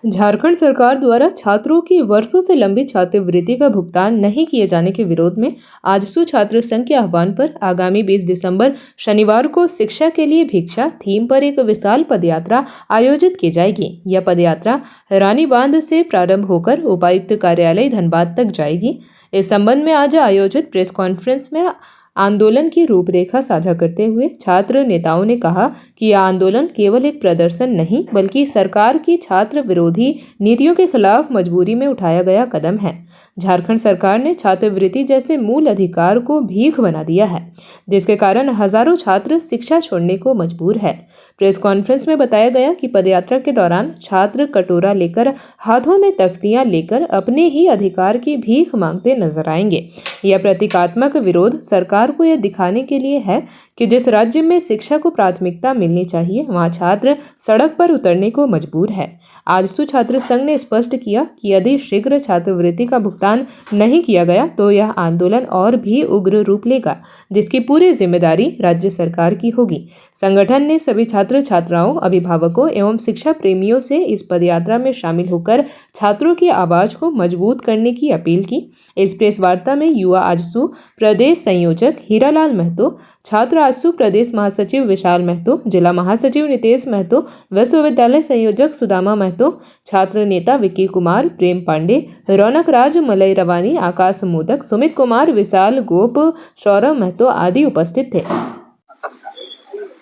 झारखंड सरकार द्वारा छात्रों की वर्षों से लंबी छात्रवृत्ति का भुगतान नहीं किए जाने के विरोध में आजसू छात्र संघ के आह्वान पर आगामी 20 दिसंबर शनिवार को शिक्षा के लिए भिक्षा थीम पर एक विशाल पदयात्रा आयोजित की जाएगी। यह पदयात्रा रानी बांध से प्रारंभ होकर उपायुक्त कार्यालय धनबाद तक जाएगी। इस संबंध में आज आयोजित प्रेस कॉन्फ्रेंस में आंदोलन की रूपरेखा साझा करते हुए छात्र नेताओं ने कहा कि यह आंदोलन केवल एक प्रदर्शन नहीं बल्कि सरकार की छात्र विरोधी नीतियों के खिलाफ मजबूरी में उठाया गया कदम है। झारखंड सरकार ने छात्रवृत्ति जैसे मूल अधिकार को भीख बना दिया है, जिसके कारण हजारों छात्र शिक्षा छोड़ने को मजबूर है। प्रेस कॉन्फ्रेंस में बताया गया कि पदयात्रा के दौरान छात्र कटोरा लेकर हाथों में तख्तियां लेकर अपने ही अधिकार की भीख मांगते नजर आएंगे। यह प्रतीकात्मक विरोध सरकार को यह दिखाने के लिए है कि जिस राज्य में शिक्षा को प्राथमिकता मिलनी चाहिए वहां छात्र सड़क पर उतरने को मजबूर है। आजसू छात्र संघ ने स्पष्ट किया कि यदि शीघ्र छात्रवृत्ति का भुगतान नहीं किया गया तो यह आंदोलन और भी उग्र रूप लेगा, जिसकी पूरी जिम्मेदारी राज्य सरकार की होगी। संगठन ने सभी छात्र छात्राओं, अभिभावकों एवं शिक्षा प्रेमियों से इस पदयात्रा में शामिल होकर छात्रों की आवाज को मजबूत करने की अपील की। इस प्रेस वार्ता में युवा आजसू प्रदेश संयोजक हीरालाल महतो, छात्र आजसू प्रदेश महासचिव विशाल महतो, जिला महासचिव नितेश महतो, विश्वविद्यालय संयोजक सुदामा महतो, छात्र नेता विक्की कुमार, प्रेम पांडे, रौनक राज, मलय रवानी, आकाश मोदक, सुमित कुमार, विशाल गोप, सौरभ महतो आदि उपस्थित थे।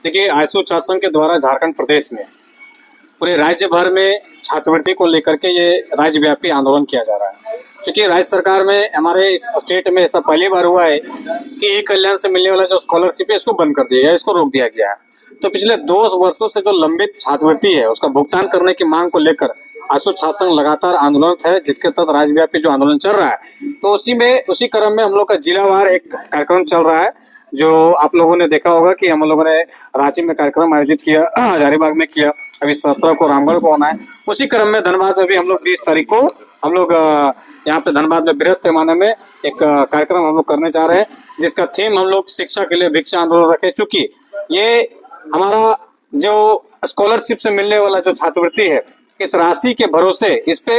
देखिए, आजसू छात्र संघ के द्वारा झारखंड प्रदेश में पूरे राज्य भर में छात्रवृत्ति को लेकर के ये राज्यव्यापी आंदोलन किया जा रहा है। क्योंकि राज्य सरकार में हमारे इस स्टेट में ऐसा पहली बार हुआ है कि ई कल्याण से मिलने वाला जो स्कॉलरशिप है इसको बंद कर दिया गया, इसको रोक दिया गया है। तो पिछले 2 वर्षों से जो लंबित छात्रवृत्ति है उसका भुगतान करने की मांग को लेकर आजसू छात्र संघ लगातार आंदोलन है, जिसके तहत राज्यव्यापी जो आंदोलन चल रहा है। तो उसी क्रम में हम लोग का जिलावार एक कार्यक्रम चल रहा है, जो आप लोगों ने देखा होगा कि हम लोगों ने रांची में कार्यक्रम आयोजित किया, हजारीबाग में किया, अभी 17 को रामगढ़ को होना है। उसी क्रम में धनबाद में भी हम लोग 20 तारीख को हम लोग यहाँ पे धनबाद में बृहद पैमाने में एक कार्यक्रम हम लोग करने जा रहे हैं, जिसका थीम हम लोग शिक्षा के लिए भिक्षा आंदोलन रखे। चूंकि ये हमारा जो स्कॉलरशिप से मिलने वाला जो छात्रवृत्ति है, इस राशि के भरोसे इस पे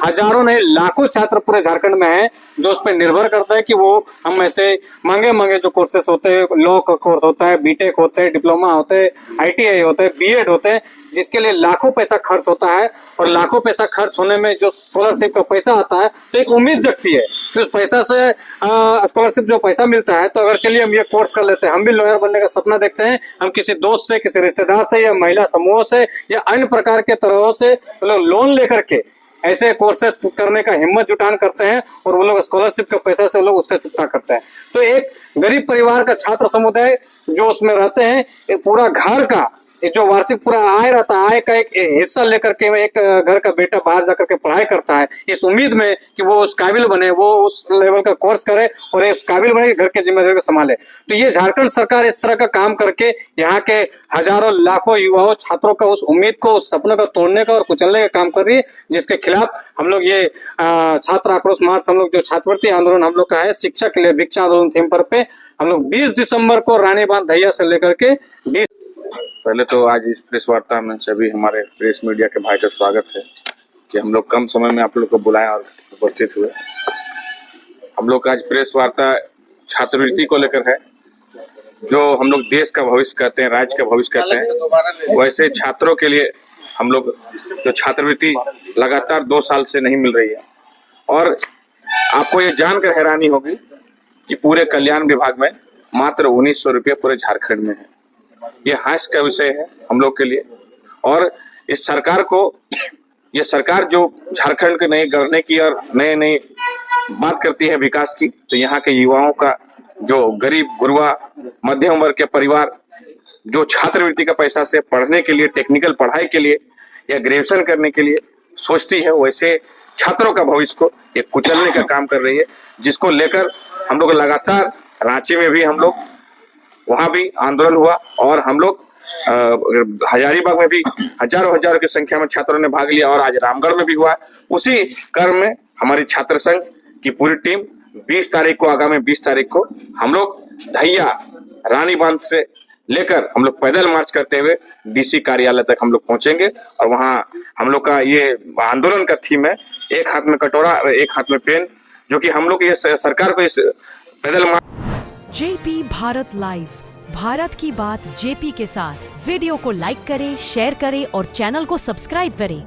हजारों नहीं लाखों छात्र पूरे झारखंड में हैं जो उस पर निर्भर करता है कि वो हम ऐसे महंगे जो कोर्सेस होते हैं, लॉ का कोर्स होता है, बीटेक होते हैं, डिप्लोमा होते हैं, आईटीआई होते हैं, बीएड होते हैं, जिसके लिए लाखों पैसा खर्च होता है। और लाखों पैसा खर्च होने में जो स्कॉलरशिप का पैसा आता है तो एक उम्मीद जगती है कि उस पैसा से स्कॉलरशिप जो पैसा मिलता है तो अगर चलिए हम ये कोर्स कर लेते हैं, हम भी लॉयर बनने का सपना देखते हैं, हम किसी दोस्त से, किसी रिश्तेदार से या महिला समूह से या अन्य प्रकार के तरह से लोन लेकर के ऐसे कोर्सेस करने का हिम्मत जुटान करते हैं और वो लोग स्कॉलरशिप का पैसा से लोग उसका चुकता करते हैं। तो एक गरीब परिवार का छात्र समुदाय जो उसमें रहते हैं, एक पूरा घर का जो वार्षिक पूरा आय रहता है, आय का एक हिस्सा लेकर के एक घर का बेटा बाहर जाकर के पढ़ाई करता है इस उम्मीद में कि वो उस काबिल बने, वो उस लेवल का कोर्स करे और उस काबिल बने घर के जिम्मेदारी को संभाले। तो ये झारखंड सरकार इस तरह का काम करके यहाँ के हजारों लाखों युवाओं छात्रों का उस उम्मीद को, उस सपनों को तोड़ने का और कुचलने का काम कर रही है, जिसके खिलाफ हम लोग ये छात्र आक्रोश मार्च हम लोग जो छात्रवृत्ति आंदोलन हम लोग का है शिक्षा के लिए भिक्षा आंदोलन थीम पर पे हम लोग 20 दिसंबर को रानी बांध दहिया से लेकर के पहले तो आज इस प्रेस वार्ता में सभी हमारे प्रेस मीडिया के भाई का स्वागत है कि हम लोग कम समय में आप लोग को बुलाएं और उपस्थित हुए। हम लोग का आज प्रेस वार्ता छात्रवृत्ति को लेकर है, जो हम लोग देश का भविष्य कहते हैं, राज्य का भविष्य कहते हैं। वैसे छात्रों के लिए हम लोग जो छात्रवृत्ति लगातार 2 साल से नहीं मिल रही है, और आपको ये जानकर हैरानी होगी कि पूरे कल्याण विभाग में मात्र 1900 रुपये पूरे झारखंड में है। ये हास्य का विषय है हम लोग के लिए। और इस सरकार को, ये सरकार जो झारखंड के नए गढ़ने की और नए बात करती है विकास की, तो यहाँ के युवाओं का जो गरीब गुरबा मध्यम वर्ग के परिवार जो छात्रवृत्ति का पैसा से पढ़ने के लिए, टेक्निकल पढ़ाई के लिए या ग्रेजुएशन करने के लिए सोचती है, वैसे छात्रों का भविष्य को ये कुचलने का काम कर रही है, जिसको लेकर हम लोग लगातार रांची में भी हम लोग वहां भी आंदोलन हुआ और हम लोग हजारीबाग में भी हजारों की संख्या में छात्रों ने भाग लिया और आज रामगढ़ में भी हुआ। उसी क्रम में हमारी छात्र संघ की पूरी टीम 20 तारीख को, आगामी 20 तारीख को हम लोग दहिया रानी बांध से लेकर हम लोग पैदल मार्च करते हुए डीसी कार्यालय तक हम लोग पहुंचेंगे। और वहां हम लोग का ये आंदोलन का थीम है, एक हाथ में कटोरा एक हाथ में पेन, जो कि हम लोग ये सरकार को इस पैदल मार्च। जेपी भारत लाइव, भारत की बात जेपी के साथ। वीडियो को लाइक करें, शेयर करें और चैनल को सब्सक्राइब करें।